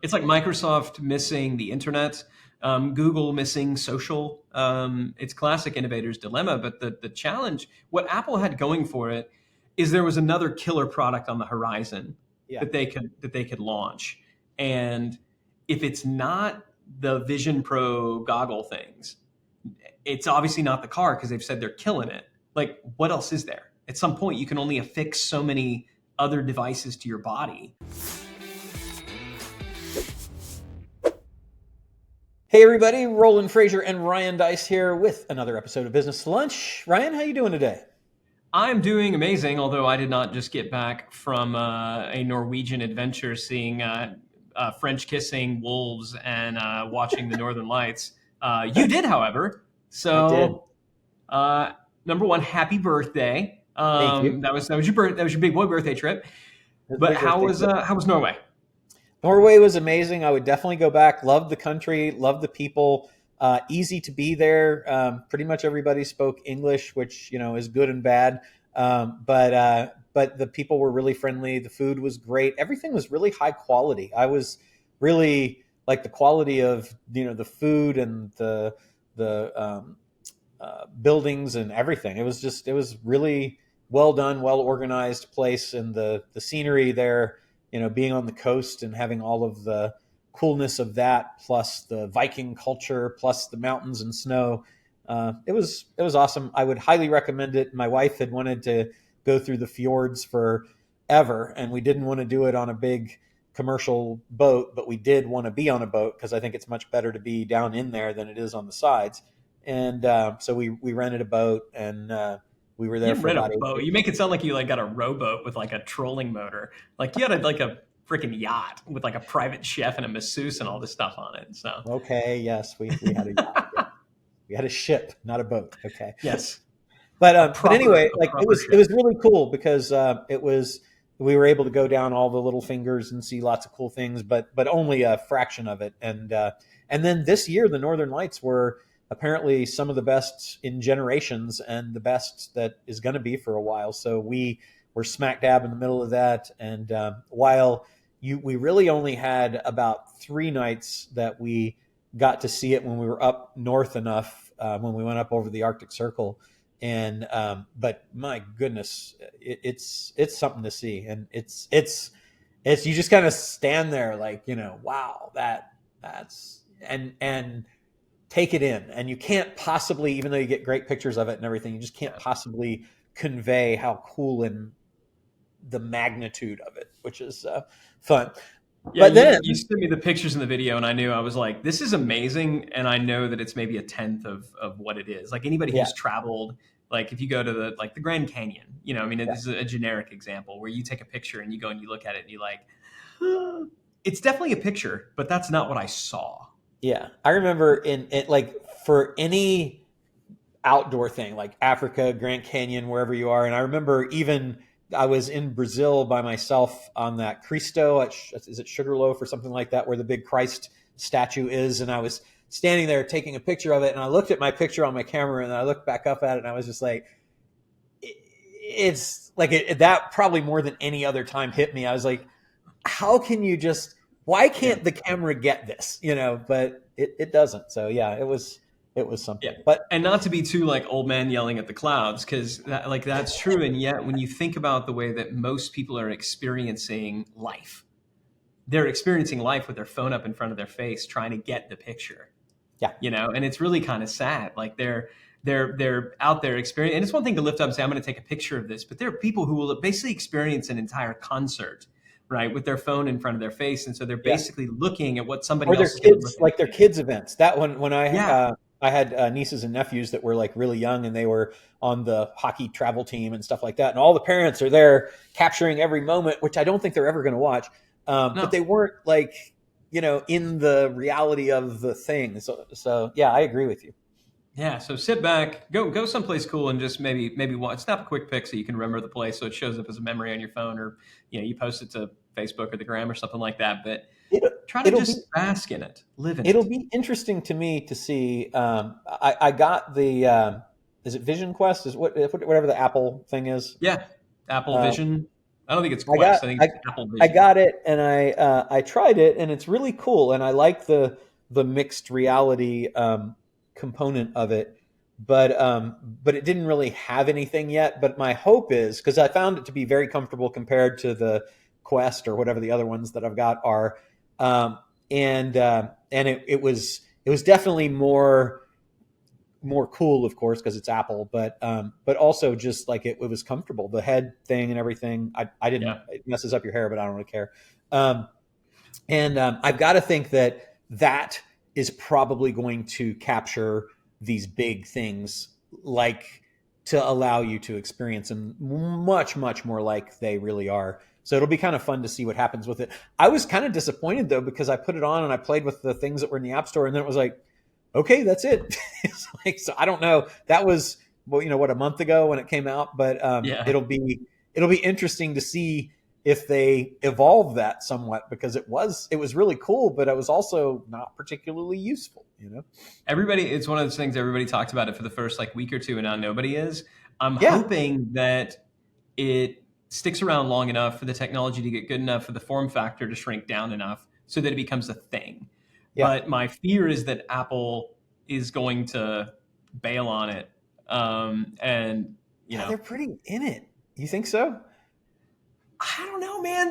It's like Microsoft missing the internet, Google missing social. It's classic innovator's dilemma. But the challenge, what Apple had going for it, is there was another killer product on the horizon Yeah. that they could launch. And if it's not the Vision Pro goggle things, it's obviously not the car because they've said they're killing it. Like, what else is there? At some point, you can only affix so many other devices to your body. Hey everybody, Roland Frazier and Ryan Dice here with another episode of Business Lunch. Ryan, how you doing today? I'm doing amazing, although I did not just get back from a Norwegian adventure seeing French kissing wolves and watching the Northern Lights. You did, however. I did. So, number one, happy birthday. Thank you. That was your big boy birthday trip. That's But my birthday trip. how was Norway? Norway was amazing. I would definitely go back. Loved the country, loved the people. Easy to be there. Pretty much everybody spoke English, which is good and bad. But the people were really friendly. The food was great. Everything was really high quality. I was really like the quality of the food and the buildings and everything. It was really well done, well organized place, and the scenery there. Being on the coast and having all of the coolness of that, plus the Viking culture, plus the mountains and snow. It was awesome. I would highly recommend it. My wife had wanted to go through the fjords forever, and we didn't want to do it on a big commercial boat, but we did want to be on a boat because I think it's much better to be down in there than it is on the sides. And so we rented a boat, and we were there You for rent about a 8 boat. days. You make it sound like you got a rowboat with like a trolling motor. Like you had a freaking yacht with like a private chef and a masseuse and all this stuff on it. So Okay, yes, we had a yacht. Yeah. We had a ship, not a boat. Okay. yes, But anyway, a like it proper was ship. really cool because we were able to go down all the little fingers and see lots of cool things, but only a fraction of it. And then this year, the Northern Lights were apparently some of the best in generations and the best that is going to be for a while. So we were smack dab in the middle of that. And while we really only had about 3 nights that we got to see it when we were up north enough, when we went up over the Arctic Circle. And but my goodness, it's something to see, and it's you just kind of stand there like wow, that's and take it in, and you can't possibly, even though you get great pictures of it and everything, you just can't Yeah. possibly convey how cool and the magnitude of it, which is fun. Yeah, But then you sent me the pictures in the video, and I knew I was like, this is amazing, and I know that it's maybe a tenth of what it is. Like anybody yeah, who's traveled, like if you go to the Grand Canyon, I mean, yeah. this is a generic example where you take a picture and you go and you look at it and you like, it's definitely a picture, but that's not what I saw. Yeah, I remember in it, like for any outdoor thing like Africa, Grand Canyon, wherever you are. And I remember even I was in Brazil by myself on that Cristo, is it Sugarloaf or something like that, where the big Christ statue is. And I was standing there taking a picture of it. And I looked at my picture on my camera and I looked back up at it and I was just like, it's like that probably more than any other time hit me. I was like, how can you just, why Yeah. can't the camera get this? But it doesn't. So yeah, it was Yeah. something. But And not to be too like old man yelling at the clouds, because that's true. And yet, when you think about the way that most people are experiencing life, they're experiencing life with their phone up in front of their face, trying to get the picture. yeah, And it's really kind of sad. Like they're out there experiencing. And it's one thing to lift up and say, "I'm going to take a picture of this," but there are people who will basically experience an entire concert, right, with their phone in front of their face, and so they're yeah. basically looking at what somebody Or their else is going to kids, look at. like their kids events. That one, when Yeah, I had nieces and nephews that were like really young and they were on the hockey travel team and stuff like that, and all the parents are there capturing every moment, which I don't think they're ever going to watch. But no. they weren't like in the reality of the thing. So yeah, I agree with you. Yeah, so sit back, go someplace cool, and just maybe snap a quick pic so you can remember the place, so it shows up as a memory on your phone, or you post it to Facebook or the Gram or something like that. But It, try to it'll be just bask in it, live in it'll it. be interesting to me to see. I got the is it Vision Quest, is whatever the Apple thing is. Yeah, Apple Uh, Vision. I don't think it's I got Quest. I think I it's Apple I Vision. got it, and I tried it, and it's really cool, and I like the mixed reality component of it, but it didn't really have anything yet. But my hope is, because I found it to be very comfortable compared to the Quest or whatever the other ones that I've got are, um, and it was definitely more cool, of course, because it's Apple, but also just like it was comfortable. The head thing and everything. I didn't. Yeah. It messes up your hair, but I don't really care. Um, and I've got to think that is probably going to capture these big things, like to allow you to experience them much more like they really are. So it'll be kind of fun to see what happens with it. I was kind of disappointed though, because I put it on and I played with the things that were in the App Store, and then it was like, okay, that's it. It's like, so I don't know. That was, well, what, a month ago when it came out, but Yeah. it'll be interesting to see if they evolve that somewhat, because it was really cool, but it was also not particularly useful. Everybody, it's one of those things everybody talked about it for the first like week or two, and now nobody is. I'm Yeah, hoping that it sticks around long enough for the technology to get good enough for the form factor to shrink down enough so that it becomes a thing. yeah, But my fear is that Apple is going to bail on it. And you yeah. know, They're pretty in it. You think so? I don't know, man.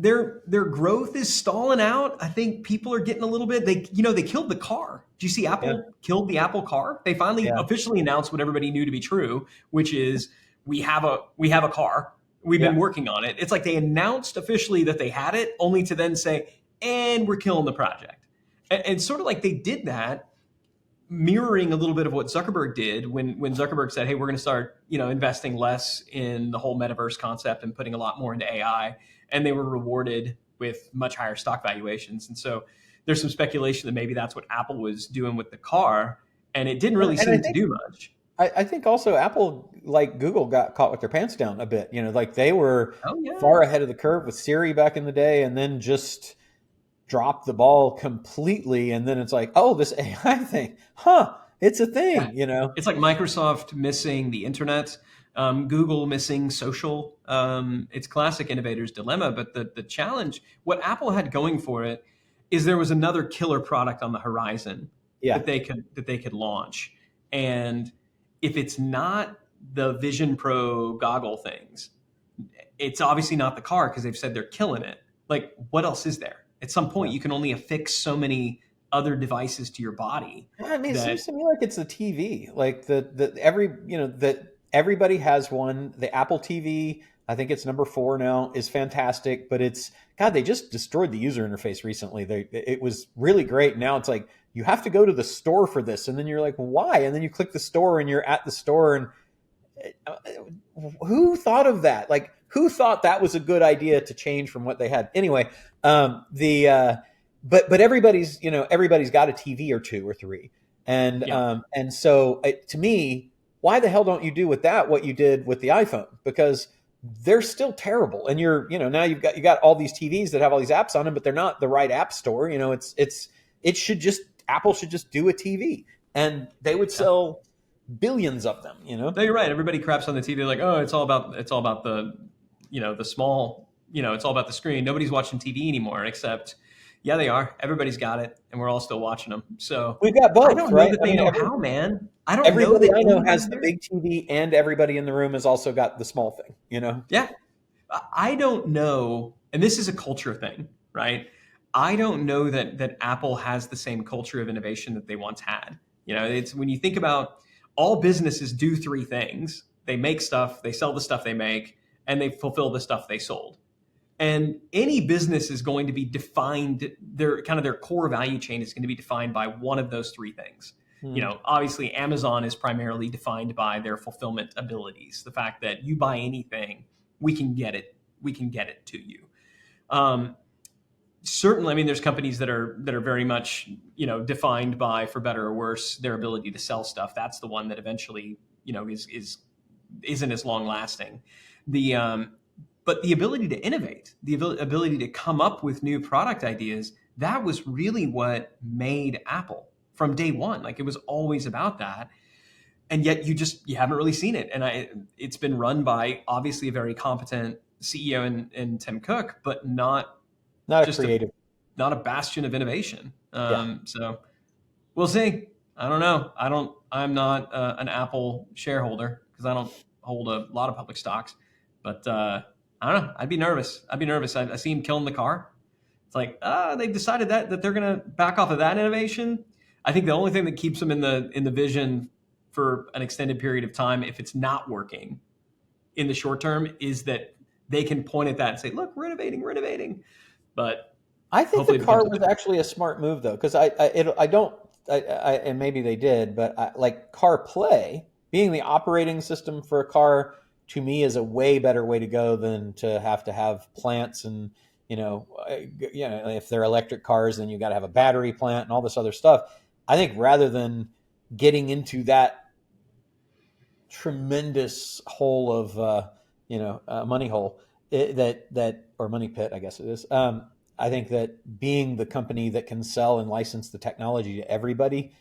Their growth is stalling out. I think people are getting a little bit. They killed the car. Do you see Yeah, Apple killed the Apple car? They finally yeah, officially announced what everybody knew to be true, which is we have a car. We've been yeah. working on it. It's like they announced officially that they had it, only to then say, and we're killing the project. And sort of like they did that, mirroring a little bit of what Zuckerberg did when Zuckerberg said, "Hey, we're going to start, investing less in the whole metaverse concept and putting a lot more into AI," and they were rewarded with much higher stock valuations. And so there's some speculation that maybe that's what Apple was doing with the car, and it didn't really And I seem to think do much. I think also Apple, like Google, got caught with their pants down a bit. Like they were Oh yeah, far ahead of the curve with Siri back in the day, and then just dropped the ball completely. And then it's like, oh, this AI thing, huh? It's a yeah. thing. It's like Microsoft missing the internet, Google missing social. It's classic innovator's dilemma. But the challenge, what Apple had going for it, is there was another killer product on the horizon Yeah, that they could launch. And if it's not the Vision Pro goggle things, it's obviously not the car because they've said they're killing it. Like, what else is there? At some point, yeah. you can only affix so many other devices to your body I mean, it that seems to me like it's the TV. Like that everybody has one. The Apple TV, I think it's number 4 now, is fantastic. But it's God, they just destroyed the user interface recently. It was really great. Now it's like you have to go to the store for this, and then you're like, why? And then you click the store, and you're at the store, and uh, who thought of that? Like, who thought that was a good idea to change from what they had? Anyway, the but everybody's got a TV or two or three, yeah. and so to me, why the hell don't you do with that what you did with the iPhone? Because they're still terrible, and now you got all these TVs that have all these apps on them, but they're not the right app store. It should just Apple should just do a TV, and they would Yeah. sell billions of them. No, you're right. Everybody craps on the TV. Like, oh, it's all about the small. It's all about the screen. Nobody's watching TV anymore, except, yeah, they are. Everybody's got it, and we're all still watching them. So We've got I both, don't know right? that I they mean, know how, man. I don't know everybody that I know anybody has the there. big TV, and everybody in the room has also got the small thing. Yeah, I don't know, and this is a culture thing, right? I don't know that Apple has the same culture of innovation that they once had. It's when you think about all businesses do three things: they make stuff, they sell the stuff they make, and they fulfill the stuff they sold. And any business is going to be defined, their core value chain is going to be defined by one of those three things. Hmm. Obviously Amazon is primarily defined by their fulfillment abilities, the fact that you buy anything, we can get it to you. Um, Certainly, I mean, there's companies that are very much defined by, for better or worse, their ability to sell stuff. That's the one that eventually is isn't as long lasting. The But the ability to innovate, the ability to come up with new product ideas, that was really what made Apple from day one. Like, it was always about that. And yet you haven't really seen it. And it's been run by obviously a very competent CEO and Tim Cook, but not Not a just creative. not a bastion of innovation. Yeah. So we'll see. I don't know. I'm not an Apple shareholder because I don't hold a lot of public stocks. But I don't know. I'd be nervous. I see him killing the car. It's like they've decided that they're going to back off of that innovation. I think the only thing that keeps them in the vision for an extended period of time, if it's not working in the short term, is that they can point at that and say, "Look, we're innovating." But I think the hopefully, it becomes car a was trend. actually a smart move though, because I don't and maybe they did, but like CarPlay being the operating system for a car to me is a way better way to go than to have plants and if they're electric cars, then you got to have a battery plant and all this other stuff. I think rather than getting into that tremendous hole of money hole that or money pit, I guess it is. I think that being the company that can sell and license the technology to everybody.